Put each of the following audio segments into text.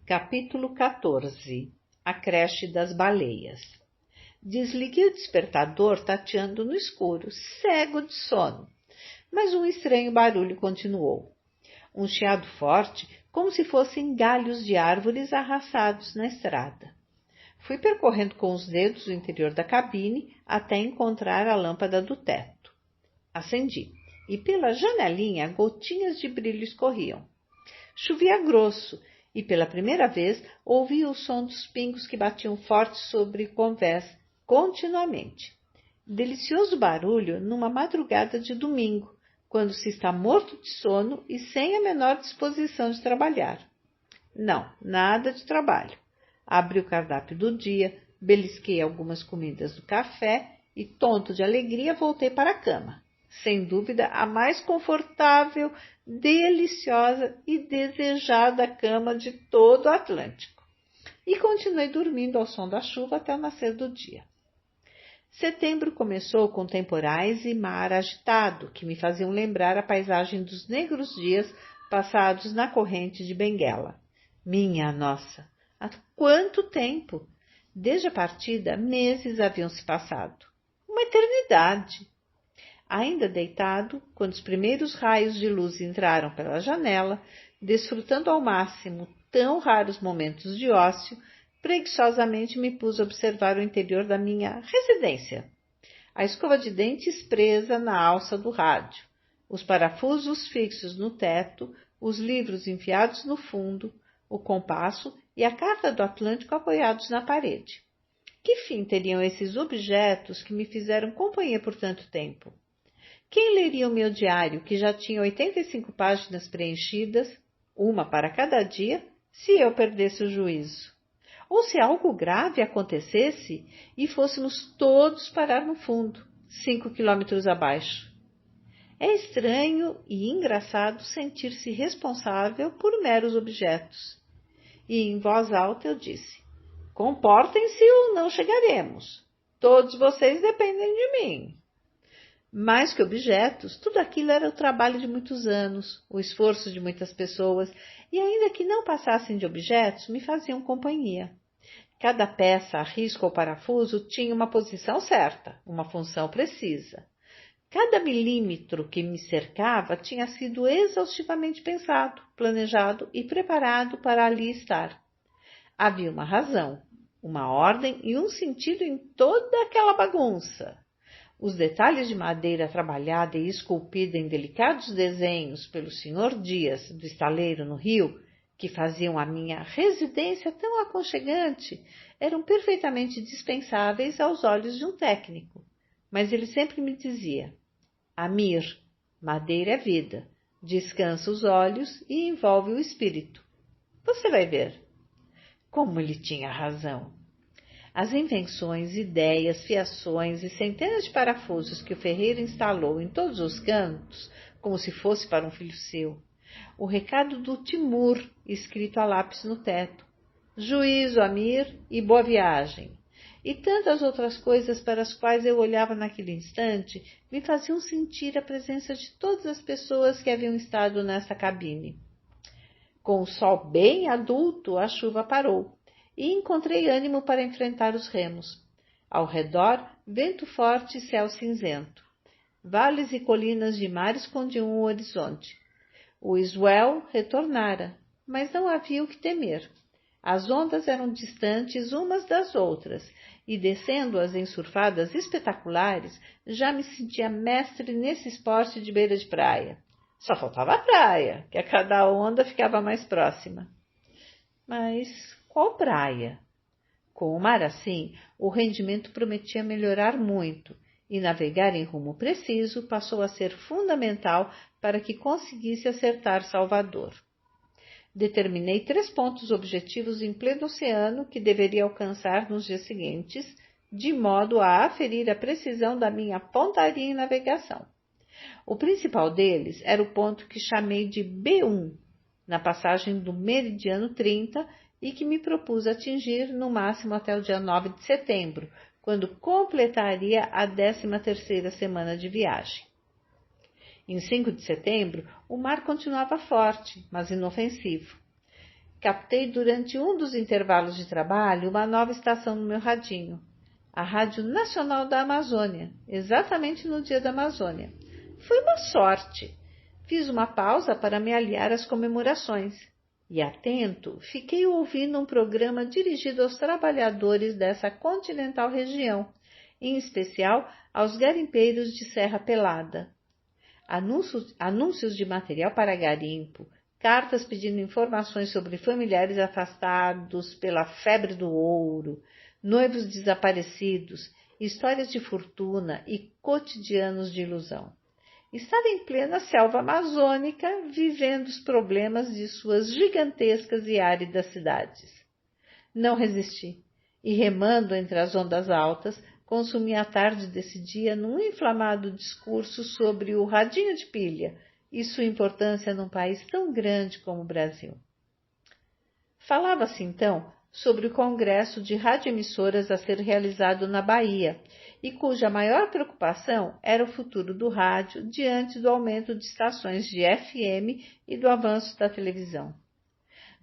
Capítulo 14. A creche das baleias. Desliguei o despertador tateando no escuro, cego de sono. Mas um estranho barulho continuou. Um chiado forte, como se fossem galhos de árvores arrastados na estrada. Fui percorrendo com os dedos o interior da cabine até encontrar a lâmpada do teto. Acendi, e pela janelinha gotinhas de brilho escorriam. Chovia grosso, e pela primeira vez ouvi o som dos pingos que batiam forte sobre convés, continuamente. Delicioso barulho numa madrugada de domingo, quando se está morto de sono e sem a menor disposição de trabalhar. Não, nada de trabalho. Abri o cardápio do dia, belisquei algumas comidas do café e, tonto de alegria, voltei para a cama. Sem dúvida, a mais confortável, deliciosa e desejada cama de todo o Atlântico. E continuei dormindo ao som da chuva até o nascer do dia. Setembro começou com temporais e mar agitado, que me faziam lembrar a paisagem dos negros dias passados na corrente de Benguela. Minha nossa, há quanto tempo! Desde a partida, meses haviam se passado. Uma eternidade! Ainda deitado, quando os primeiros raios de luz entraram pela janela, desfrutando ao máximo tão raros momentos de ócio, preguiçosamente me pus a observar o interior da minha residência. A escova de dentes presa na alça do rádio, os parafusos fixos no teto, os livros enfiados no fundo, o compasso e a carta do Atlântico apoiados na parede. Que fim teriam esses objetos que me fizeram companhia por tanto tempo? Quem leria o meu diário, que já tinha 85 páginas preenchidas, uma para cada dia, se eu perdesse o juízo? Ou se algo grave acontecesse e fôssemos todos parar no fundo, 5 quilômetros abaixo? É estranho e engraçado sentir-se responsável por meros objetos. E em voz alta eu disse: comportem-se ou não chegaremos. Todos vocês dependem de mim. Mais que objetos, tudo aquilo era o trabalho de muitos anos, o esforço de muitas pessoas, e ainda que não passassem de objetos, me faziam companhia. Cada peça, risco ou parafuso tinha uma posição certa, uma função precisa. Cada milímetro que me cercava tinha sido exaustivamente pensado, planejado e preparado para ali estar. Havia uma razão, uma ordem e um sentido em toda aquela bagunça. Os detalhes de madeira trabalhada e esculpida em delicados desenhos pelo Sr. Dias, do estaleiro no Rio, que faziam a minha residência tão aconchegante, eram perfeitamente dispensáveis aos olhos de um técnico. Mas ele sempre me dizia: Amir, madeira é vida, descansa os olhos e envolve o espírito. Você vai ver. Como ele tinha razão. As invenções, ideias, fiações e centenas de parafusos que o ferreiro instalou em todos os cantos, como se fosse para um filho seu. O recado do Timur, escrito a lápis no teto. Juízo, Amir, e boa viagem. E tantas outras coisas para as quais eu olhava naquele instante, me faziam sentir a presença de todas as pessoas que haviam estado nessa cabine. Com o sol bem adulto, a chuva parou. E encontrei ânimo para enfrentar os remos. Ao redor, vento forte e céu cinzento. Vales e colinas de mar escondiam o horizonte. O Swell retornara, mas não havia o que temer. As ondas eram distantes umas das outras, e descendo-as em surfadas espetaculares, já me sentia mestre nesse esporte de beira de praia. Só faltava a praia, que a cada onda ficava mais próxima. Mas qual praia? Com o mar assim, o rendimento prometia melhorar muito, e navegar em rumo preciso passou a ser fundamental para que conseguisse acertar Salvador. Determinei 3 pontos objetivos em pleno oceano que deveria alcançar nos dias seguintes, de modo a aferir a precisão da minha pontaria em navegação. O principal deles era o ponto que chamei de B1, na passagem do meridiano 30, e que me propus atingir no máximo até o dia 9 de setembro, quando completaria a 13ª semana de viagem. Em 5 de setembro, o mar continuava forte, mas inofensivo. captei durante um dos intervalos de trabalho uma nova estação no meu radinho, a Rádio Nacional da Amazônia, exatamente no Dia da Amazônia. Foi uma sorte. Fiz uma pausa para me aliar às comemorações e, atento, fiquei ouvindo um programa dirigido aos trabalhadores dessa continental região, em especial aos garimpeiros de Serra Pelada. Anúncios de material para garimpo, cartas pedindo informações sobre familiares afastados pela febre do ouro, noivos desaparecidos, histórias de fortuna e cotidianos de ilusão. Estava em plena selva amazônica, vivendo os problemas de suas gigantescas e áridas cidades. Não resisti, e remando entre as ondas altas, consumi a tarde desse dia num inflamado discurso sobre o radinho de pilha e sua importância num país tão grande como o Brasil. Falava-se então sobre o congresso de radioemissoras a ser realizado na Bahia e cuja maior preocupação era o futuro do rádio diante do aumento de estações de FM e do avanço da televisão.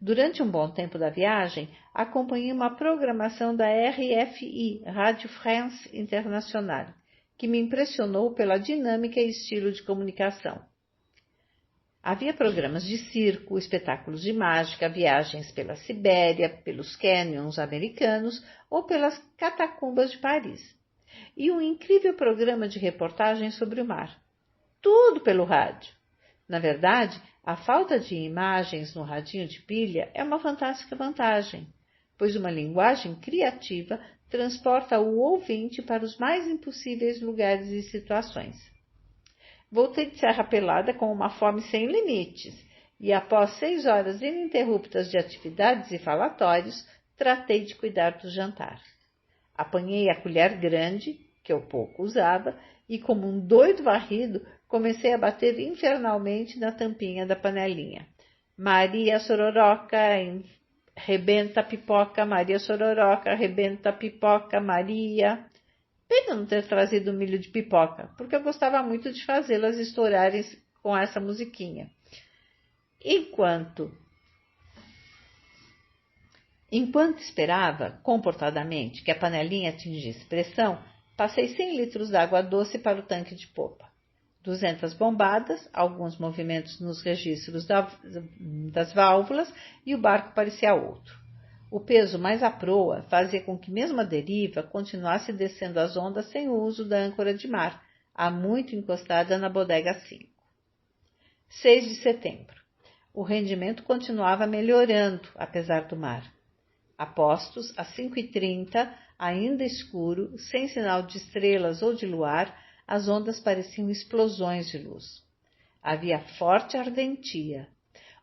Durante um bom tempo da viagem, acompanhei uma programação da RFI, Radio France Internationale, que me impressionou pela dinâmica e estilo de comunicação. Havia programas de circo, espetáculos de mágica, viagens pela Sibéria, pelos canyons americanos ou pelas catacumbas de Paris. E um incrível programa de reportagem sobre o mar. Tudo pelo rádio. Na verdade, a falta de imagens no radinho de pilha é uma fantástica vantagem, pois uma linguagem criativa transporta o ouvinte para os mais impossíveis lugares e situações. Voltei de Serra Pelada com uma fome sem limites e, após 6 horas ininterruptas de atividades e falatórios, tratei de cuidar do jantar. Apanhei a colher grande, que eu pouco usava, e como um doido varrido, comecei a bater infernalmente na tampinha da panelinha. Maria Sororoca, rebenta a pipoca, Maria Sororoca, rebenta a pipoca, Maria. Pena não ter trazido milho de pipoca, porque eu gostava muito de fazê-las estourarem com essa musiquinha. Enquanto esperava, comportadamente, que a panelinha atingisse pressão, passei 100 litros de água doce para o tanque de popa. 200 bombadas, alguns movimentos nos registros das válvulas e o barco parecia outro. O peso mais à proa fazia com que mesmo a deriva continuasse descendo as ondas sem o uso da âncora de mar, há muito encostada na bodega 5. 6 de setembro. O rendimento continuava melhorando, apesar do mar. A postos, às 5h30, ainda escuro, sem sinal de estrelas ou de luar, as ondas pareciam explosões de luz. Havia forte ardentia.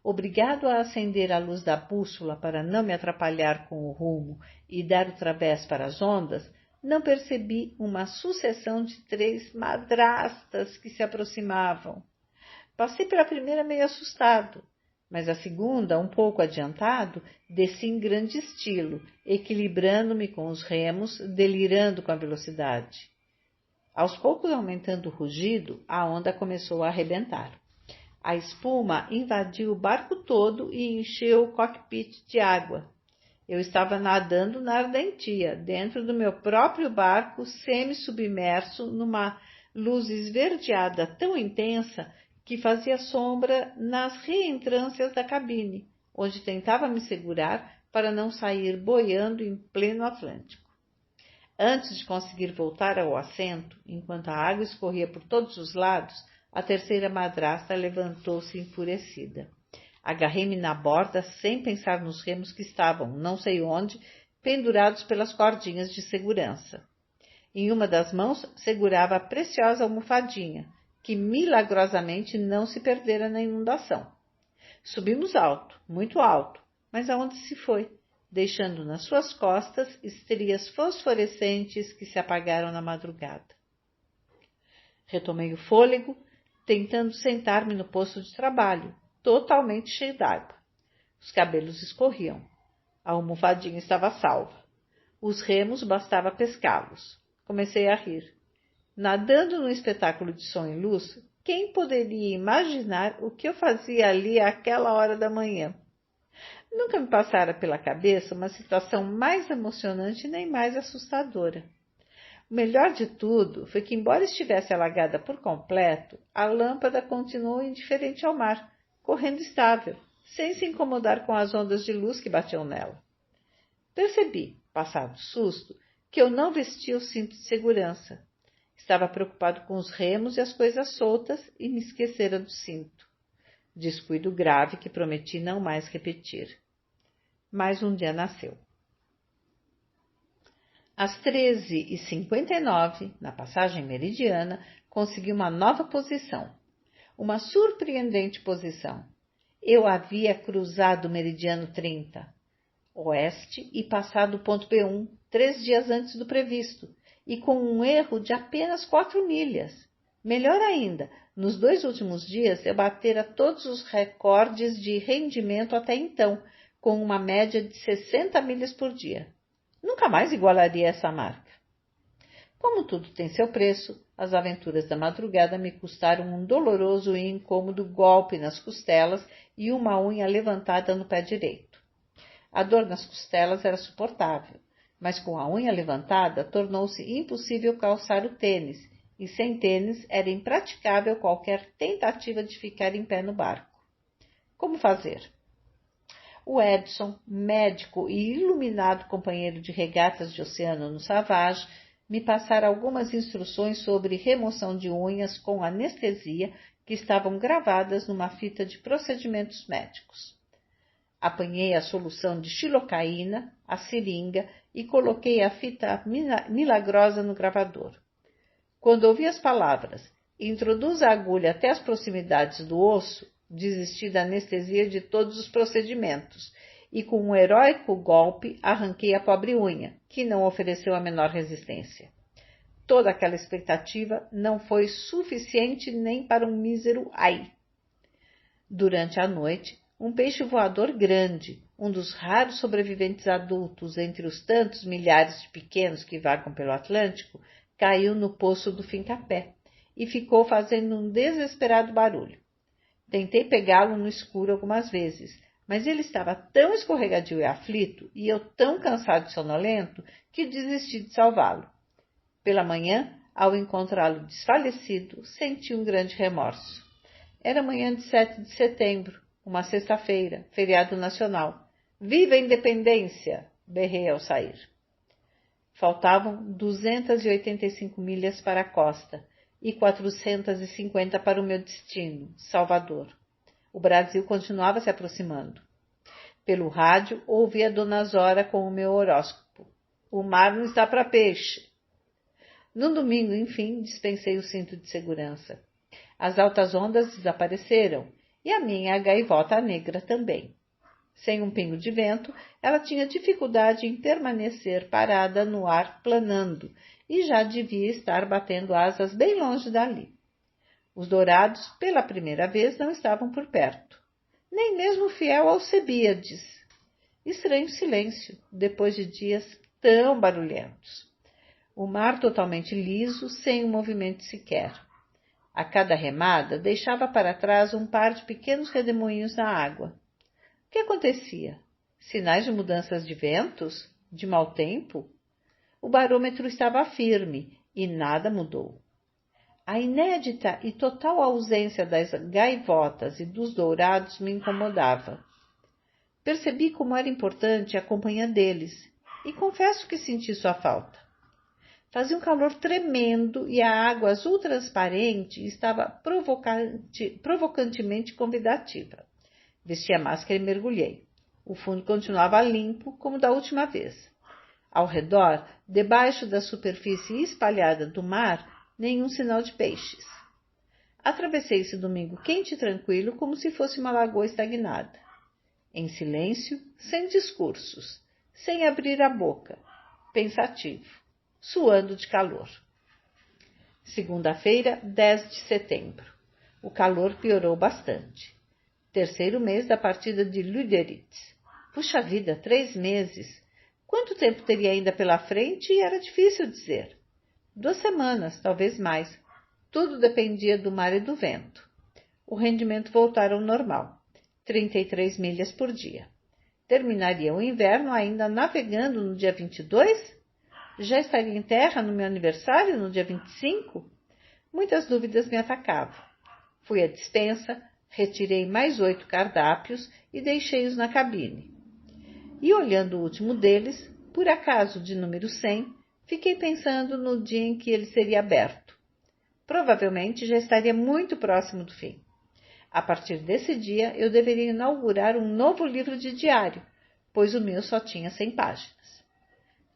Obrigado a acender a luz da bússola para não me atrapalhar com o rumo e dar o través para as ondas, não percebi uma sucessão de 3 madrastas que se aproximavam. Passei pela primeira meio assustado, mas a segunda, um pouco adiantado, desci em grande estilo, equilibrando-me com os remos, delirando com a velocidade. Aos poucos, aumentando o rugido, a onda começou a arrebentar. A espuma invadiu o barco todo e encheu o cockpit de água. Eu estava nadando na ardentia, dentro do meu próprio barco, semi-submerso, numa luz esverdeada tão intensa que fazia sombra nas reentrâncias da cabine, onde tentava me segurar para não sair boiando em pleno Atlântico. Antes de conseguir voltar ao assento, enquanto a água escorria por todos os lados, a terceira madrasta levantou-se enfurecida. Agarrei-me na borda sem pensar nos remos que estavam, não sei onde, pendurados pelas cordinhas de segurança. Em uma das mãos segurava a preciosa almofadinha, que milagrosamente não se perdera na inundação. Subimos alto, muito alto, mas aonde se foi, deixando nas suas costas estrias fosforescentes que se apagaram na madrugada. Retomei o fôlego, tentando sentar-me no posto de trabalho, totalmente cheio d'água. Os cabelos escorriam. A almofadinha estava salva. Os remos bastava pescá-los. Comecei a rir. Nadando num espetáculo de som e luz, quem poderia imaginar o que eu fazia ali àquela hora da manhã? Nunca me passara pela cabeça uma situação mais emocionante nem mais assustadora. O melhor de tudo foi que, embora estivesse alagada por completo, a lâmpada continuou indiferente ao mar, correndo estável, sem se incomodar com as ondas de luz que batiam nela. Percebi, passado o susto, que eu não vestia o cinto de segurança. Estava preocupado com os remos e as coisas soltas e me esquecera do cinto. Descuido grave que prometi não mais repetir. Mais um dia nasceu. Às 13h59, na passagem meridiana, consegui uma nova posição. Uma surpreendente posição. Eu havia cruzado o meridiano 30, oeste, e passado o ponto B1, 3 dias antes do previsto, e com um erro de apenas 4 milhas. Melhor ainda, nos 2 últimos dias eu batera todos os recordes de rendimento até então, com uma média de 60 milhas por dia. Nunca mais igualaria essa marca. Como tudo tem seu preço, as aventuras da madrugada me custaram um doloroso e incômodo golpe nas costelas e uma unha levantada no pé direito. A dor nas costelas era suportável, mas com a unha levantada tornou-se impossível calçar o tênis, e sem tênis era impraticável qualquer tentativa de ficar em pé no barco. Como fazer? O Edson, médico e iluminado companheiro de regatas de oceano no Savage, me passara algumas instruções sobre remoção de unhas com anestesia que estavam gravadas numa fita de procedimentos médicos. Apanhei a solução de xilocaína, a seringa, e coloquei a fita milagrosa no gravador. Quando ouvi as palavras "introduz a agulha até as proximidades do osso", desisti da anestesia de todos os procedimentos e, com um heróico golpe, arranquei a pobre unha, que não ofereceu a menor resistência. Toda aquela expectativa não foi suficiente nem para um mísero ai. Durante a noite, um peixe voador grande, um dos raros sobreviventes adultos entre os tantos milhares de pequenos que vagam pelo Atlântico, caiu no poço do Fincapé e ficou fazendo um desesperado barulho. Tentei pegá-lo no escuro algumas vezes, mas ele estava tão escorregadio e aflito, e eu tão cansado e sonolento, que desisti de salvá-lo. Pela manhã, ao encontrá-lo desfalecido, senti um grande remorso. Era manhã de 7 de setembro, uma sexta-feira, feriado nacional. Viva a independência! Berrei ao sair. Faltavam 285 milhas para a costa e 450 para o meu destino, Salvador. O Brasil continuava se aproximando. Pelo rádio, ouvi a Dona Zora com o meu horóscopo. O mar não está para peixe. No domingo, enfim, dispensei o cinto de segurança. As altas ondas desapareceram e a minha gaivota negra também. Sem um pingo de vento, ela tinha dificuldade em permanecer parada no ar planando e já devia estar batendo asas bem longe dali. Os dourados, pela primeira vez, não estavam por perto. Nem mesmo fiel Alcebíades. Estranho silêncio, depois de dias tão barulhentos. O mar totalmente liso, sem um movimento sequer. A cada remada, deixava para trás um par de pequenos redemoinhos na água. O que acontecia? Sinais de mudanças de ventos? De mau tempo? O barômetro estava firme e nada mudou. A inédita e total ausência das gaivotas e dos dourados me incomodava. Percebi como era importante a companhia deles e confesso que senti sua falta. Fazia um calor tremendo e a água azul transparente estava provocantemente convidativa. Vesti a máscara e mergulhei. O fundo continuava limpo, como da última vez. Ao redor, debaixo da superfície espalhada do mar, nenhum sinal de peixes. Atravessei esse domingo quente e tranquilo, como se fosse uma lagoa estagnada. Em silêncio, sem discursos, sem abrir a boca, pensativo, suando de calor. Segunda-feira, 10 de setembro. O calor piorou bastante. Terceiro mês da partida de Lüderitz. Puxa vida, 3 meses. Quanto tempo teria ainda pela frente? Era difícil dizer. 2 semanas, talvez mais. Tudo dependia do mar e do vento. O rendimento voltara ao normal. 33 milhas por dia. Terminaria o inverno ainda navegando no dia 22? Já estaria em terra no meu aniversário, no dia 25? Muitas dúvidas me atacavam. Fui à despensa, retirei mais 8 cardápios e deixei-os na cabine. E olhando o último deles, por acaso de número 100, fiquei pensando no dia em que ele seria aberto. Provavelmente já estaria muito próximo do fim. A partir desse dia, eu deveria inaugurar um novo livro de diário, pois o meu só tinha 100 páginas.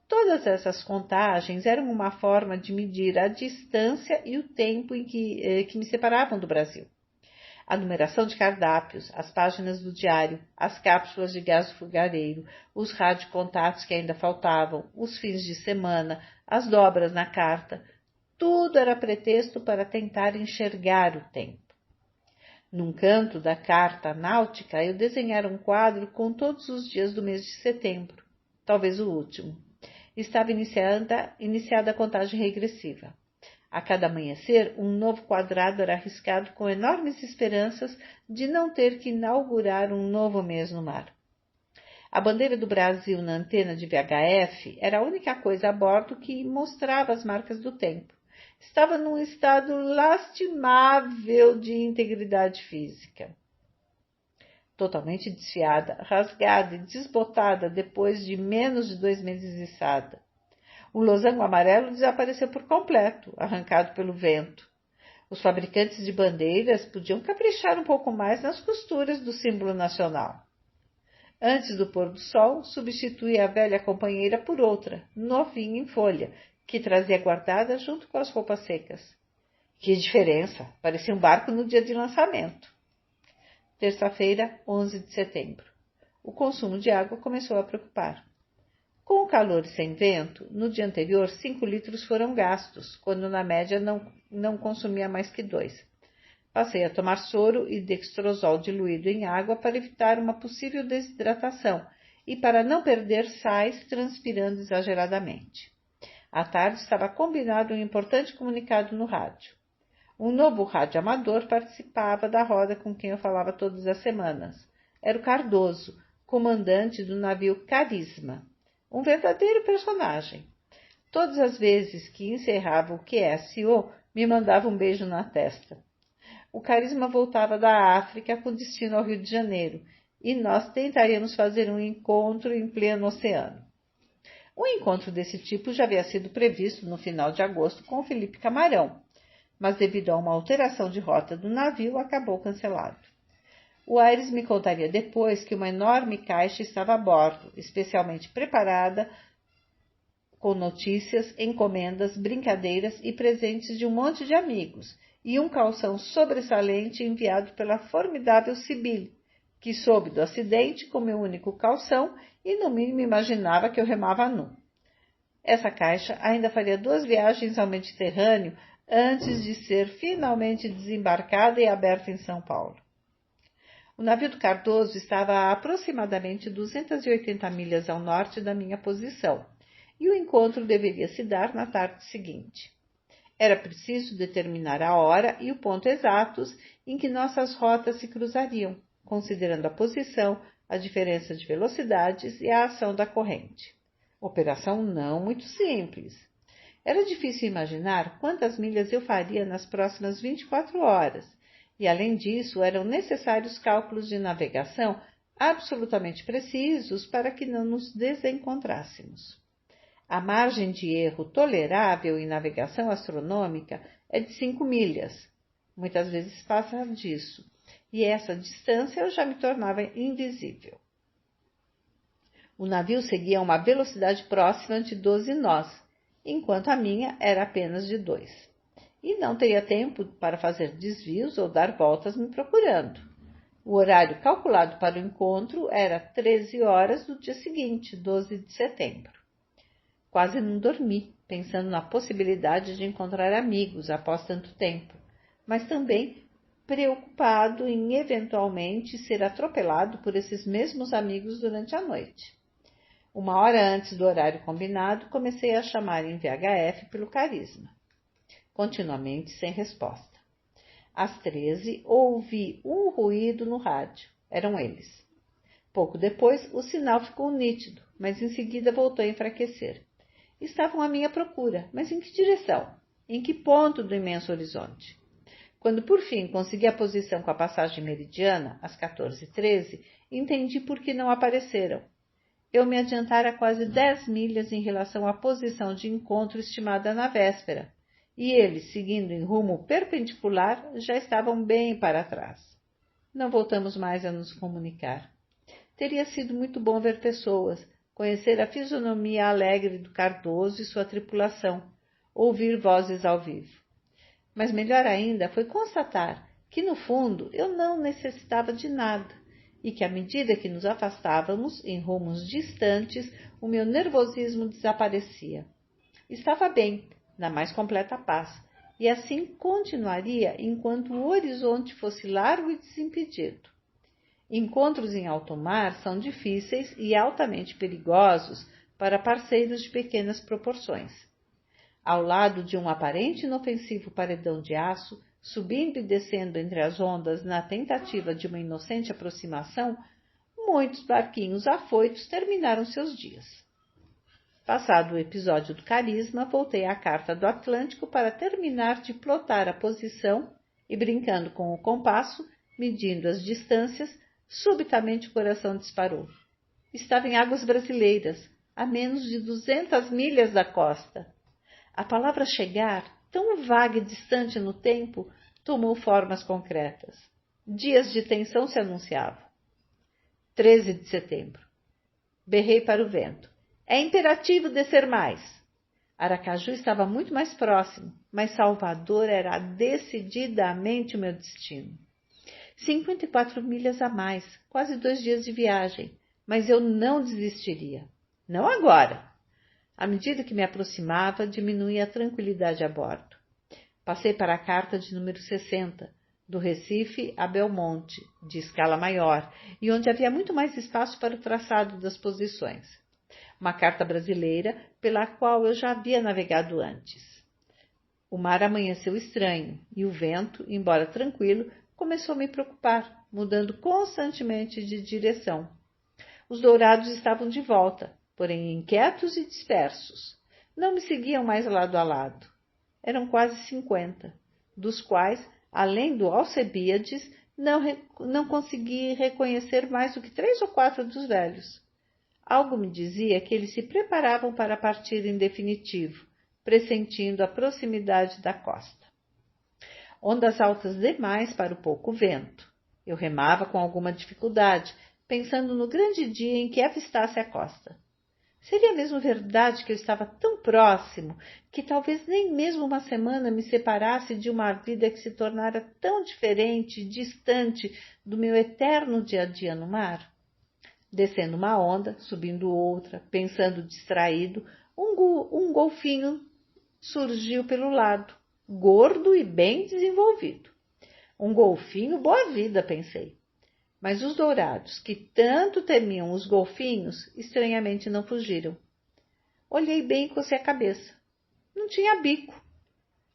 Todas essas contagens eram uma forma de medir a distância e o tempo em que me separavam do Brasil. A numeração de cardápios, as páginas do diário, as cápsulas de gás do fogareiro, os radiocontatos que ainda faltavam, os fins de semana, as dobras na carta, tudo era pretexto para tentar enxergar o tempo. Num canto da carta náutica, eu desenhara um quadro com todos os dias do mês de setembro, talvez o último. Estava iniciada a contagem regressiva. A cada amanhecer, um novo quadrado era arriscado com enormes esperanças de não ter que inaugurar um novo mês no mar. A bandeira do Brasil na antena de VHF era a única coisa a bordo que mostrava as marcas do tempo. Estava num estado lastimável de integridade física. Totalmente desfiada, rasgada e desbotada depois de menos de 2 meses içada. O losango amarelo desapareceu por completo, arrancado pelo vento. Os fabricantes de bandeiras podiam caprichar um pouco mais nas costuras do símbolo nacional. Antes do pôr do sol, substituí a velha companheira por outra, novinha em folha, que trazia guardada junto com as roupas secas. Que diferença! Parecia um barco no dia de lançamento. Terça-feira, 11 de setembro. O consumo de água começou a preocupar. Com o calor e sem vento, no dia anterior 5 litros foram gastos, quando na média não consumia mais que 2. Passei a tomar soro e dextrosol diluído em água para evitar uma possível desidratação e para não perder sais transpirando exageradamente. À tarde estava combinado um importante comunicado no rádio. Um novo rádio amador participava da roda com quem eu falava todas as semanas. Era o Cardoso, comandante do navio Carisma. Um verdadeiro personagem. Todas as vezes que encerrava o QSO, me mandava um beijo na testa. O Carisma voltava da África com destino ao Rio de Janeiro, e nós tentaríamos fazer um encontro em pleno oceano. Um encontro desse tipo já havia sido previsto no final de agosto com o Felipe Camarão, mas devido a uma alteração de rota do navio, acabou cancelado. O Aires me contaria depois que uma enorme caixa estava a bordo, especialmente preparada com notícias, encomendas, brincadeiras e presentes de um monte de amigos, e um calção sobressalente enviado pela formidável Sibile, que soube do acidente com meu único calção e no mínimo imaginava que eu remava nu. Essa caixa ainda faria 2 viagens ao Mediterrâneo antes de ser finalmente desembarcada e aberta em São Paulo. O navio do Cardoso estava a aproximadamente 280 milhas ao norte da minha posição, e o encontro deveria se dar na tarde seguinte. Era preciso determinar a hora e o ponto exatos em que nossas rotas se cruzariam, considerando a posição, a diferença de velocidades e a ação da corrente. Operação não muito simples. Era difícil imaginar quantas milhas eu faria nas próximas 24 horas, e além disso eram necessários cálculos de navegação absolutamente precisos para que não nos desencontrássemos. A margem de erro tolerável em navegação astronômica é de 5 milhas, muitas vezes passa disso, e essa distância eu já me tornava invisível. O navio seguia a uma velocidade próxima de 12 nós, enquanto a minha era apenas de 2. E não teria tempo para fazer desvios ou dar voltas me procurando. O horário calculado para o encontro era 13 horas do dia seguinte, 12 de setembro. Quase não dormi, pensando na possibilidade de encontrar amigos após tanto tempo, mas também preocupado em eventualmente ser atropelado por esses mesmos amigos durante a noite. 1 hora antes do horário combinado, comecei a chamar em VHF pelo Carisma. Continuamente sem resposta. Às 13, ouvi um ruído no rádio. Eram eles. Pouco depois, o sinal ficou nítido, mas em seguida voltou a enfraquecer. Estavam à minha procura, mas em que direção? Em que ponto do imenso horizonte? Quando por fim consegui a posição com a passagem meridiana, às 14h13, entendi por que não apareceram. Eu me adiantara quase 10 milhas em relação à posição de encontro estimada na véspera, e eles, seguindo em rumo perpendicular, já estavam bem para trás. Não voltamos mais a nos comunicar. Teria sido muito bom ver pessoas, conhecer a fisionomia alegre do Cardoso e sua tripulação, ouvir vozes ao vivo. Mas melhor ainda foi constatar que, no fundo, eu não necessitava de nada e que, à medida que nos afastávamos em rumos distantes, o meu nervosismo desaparecia. Estava bem, na mais completa paz, e assim continuaria enquanto o horizonte fosse largo e desimpedido. Encontros em alto mar são difíceis e altamente perigosos para parceiros de pequenas proporções. Ao lado de um aparente inofensivo paredão de aço, subindo e descendo entre as ondas na tentativa de uma inocente aproximação, muitos barquinhos afoitos terminaram seus dias. Passado o episódio do Carisma, voltei à carta do Atlântico para terminar de plotar a posição e, brincando com o compasso, medindo as distâncias, subitamente o coração disparou. Estava em águas brasileiras, a menos de 200 milhas da costa. A palavra chegar, tão vaga e distante no tempo, tomou formas concretas. Dias de tensão se anunciavam. 13 de setembro. Berrei para o vento. É imperativo descer mais. Aracaju estava muito mais próximo, mas Salvador era decididamente o meu destino. 54 milhas a mais, quase 2 dias de viagem, mas eu não desistiria. Não agora. À medida que me aproximava, diminuía a tranquilidade a bordo. Passei para a carta de número 60, do Recife a Belmonte, de escala maior, e onde havia muito mais espaço para o traçado das posições. Uma carta brasileira pela qual eu já havia navegado antes. O mar amanheceu estranho, e o vento, embora tranquilo, começou a me preocupar, mudando constantemente de direção. Os dourados estavam de volta, porém inquietos e dispersos. Não me seguiam mais lado a lado. Eram quase 50, dos quais, além do Alcebiades, não consegui reconhecer mais do que 3 ou 4 dos velhos. Algo me dizia que eles se preparavam para partir em definitivo, pressentindo a proximidade da costa. Ondas altas demais para o pouco vento. Eu remava com alguma dificuldade, pensando no grande dia em que avistasse a costa. Seria mesmo verdade que eu estava tão próximo que talvez nem mesmo uma semana me separasse de uma vida que se tornara tão diferente e distante do meu eterno dia-a-dia no mar? Descendo uma onda, subindo outra, pensando distraído, um golfinho surgiu pelo lado, gordo e bem desenvolvido. Um golfinho boa vida, pensei. Mas os dourados, que tanto temiam os golfinhos, estranhamente não fugiram. Olhei bem e cocei a cabeça. Não tinha bico.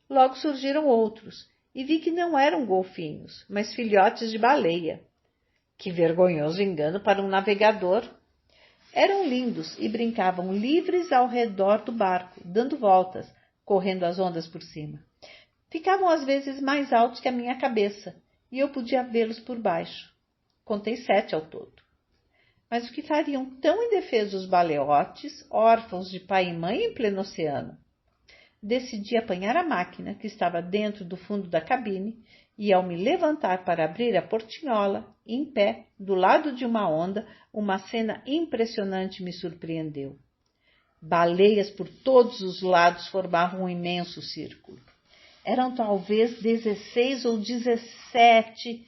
Logo surgiram outros, e vi que não eram golfinhos, mas filhotes de baleia. Que vergonhoso engano para um navegador! Eram lindos e brincavam livres ao redor do barco, dando voltas, correndo as ondas por cima. Ficavam às vezes mais altos que a minha cabeça, e eu podia vê-los por baixo. Contei 7 ao todo. Mas o que fariam tão indefesos baleotes, órfãos de pai e mãe em pleno oceano? Decidi apanhar a máquina, que estava dentro do fundo da cabine, e ao me levantar para abrir a portinhola, em pé, do lado de uma onda, uma cena impressionante me surpreendeu. Baleias por todos os lados formavam um imenso círculo. Eram talvez 16 ou 17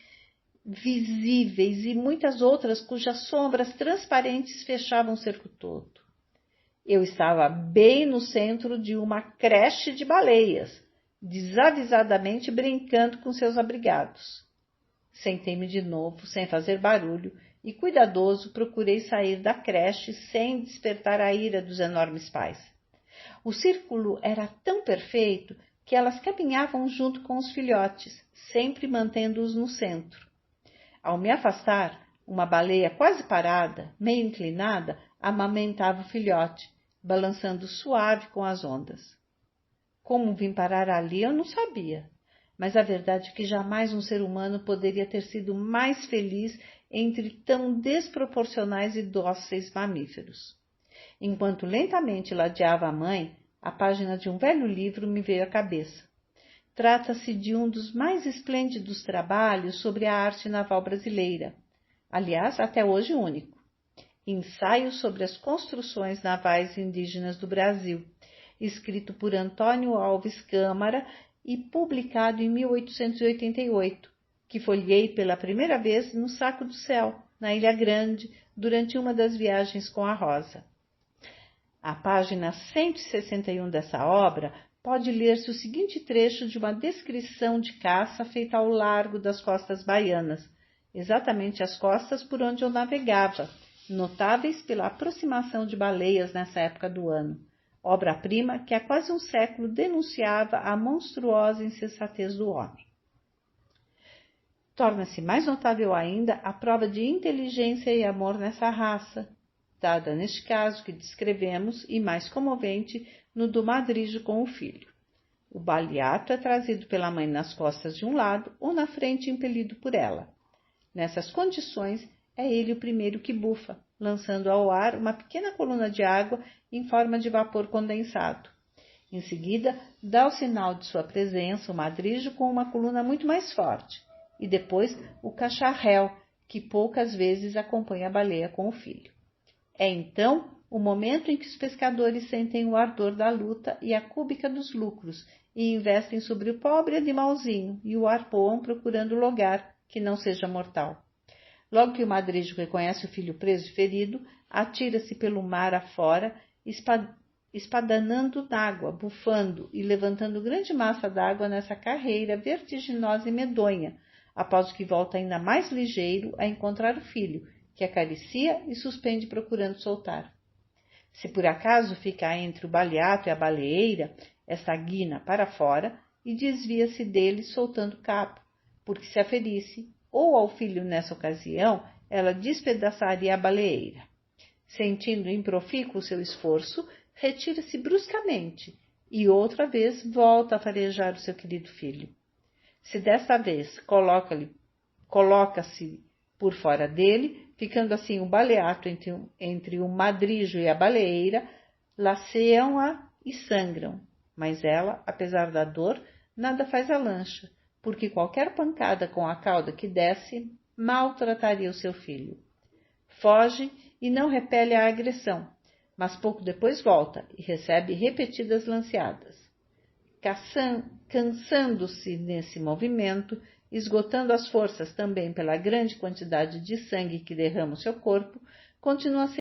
visíveis e muitas outras cujas sombras transparentes fechavam o cerco todo. Eu estava bem no centro de uma creche de baleias, desavisadamente brincando com seus abrigados. Sentei-me de novo, sem fazer barulho, e cuidadoso procurei sair da creche sem despertar a ira dos enormes pais. O círculo era tão perfeito que elas caminhavam junto com os filhotes, sempre mantendo-os no centro. Ao me afastar, Uma baleia quase parada, meio inclinada, amamentava o filhote, balançando suave com as ondas. Como vim parar ali eu não sabia, mas a verdade é que jamais um ser humano poderia ter sido mais feliz entre tão desproporcionais e dóceis mamíferos. Enquanto lentamente ladeava a mãe, a página de um velho livro me veio à cabeça. Trata-se de um dos mais esplêndidos trabalhos sobre a arte naval brasileira, aliás, até hoje único. Ensaio sobre as construções navais indígenas do Brasil, escrito por Antônio Alves Câmara e publicado em 1888, que folhei pela primeira vez no Saco do Céu, na Ilha Grande, durante uma das viagens com a Rosa. A página 161 dessa obra pode ler-se o seguinte trecho de uma descrição de caça feita ao largo das costas baianas, exatamente as costas por onde eu navegava, notáveis pela aproximação de baleias nessa época do ano, obra-prima que há quase um século denunciava a monstruosa insensatez do homem. Torna-se mais notável ainda a prova de inteligência e amor nessa raça, dada neste caso que descrevemos, e mais comovente no do madrijo com o filho. O baleato é trazido pela mãe nas costas de um lado ou na frente impelido por ela. Nessas condições, é ele o primeiro que bufa, lançando ao ar uma pequena coluna de água em forma de vapor condensado. Em seguida, dá o sinal de sua presença o madrijo com uma coluna muito mais forte, e depois o cacharréu, que poucas vezes acompanha a baleia com o filho. É então o momento em que os pescadores sentem o ardor da luta e a cúbica dos lucros e investem sobre o pobre animalzinho e o arpoam procurando lugar que não seja mortal. Logo que o madrijo reconhece o filho preso e ferido, atira-se pelo mar afora, espadanando d'água, bufando e levantando grande massa d'água nessa carreira vertiginosa e medonha, após que volta ainda mais ligeiro a encontrar o filho, que acaricia e suspende procurando soltar. Se por acaso fica entre o baleato e a baleeira, essa guina para fora e desvia-se dele soltando o cabo, porque se a ferisse, ou ao filho nessa ocasião, ela despedaçaria a baleeira. Sentindo improfícuo o seu esforço, retira-se bruscamente e outra vez volta a farejar o seu querido filho. Se desta vez coloca-se por fora dele, ficando assim o baleato entre o madrijo e a baleeira, laceiam-a e sangram, mas ela, apesar da dor, nada faz à lancha, porque qualquer pancada com a cauda que desce maltrataria o seu filho. Foge e não repele a agressão, mas pouco depois volta e recebe repetidas lanceadas. Cansando-se nesse movimento, esgotando as forças também pela grande quantidade de sangue que derrama o seu corpo, continua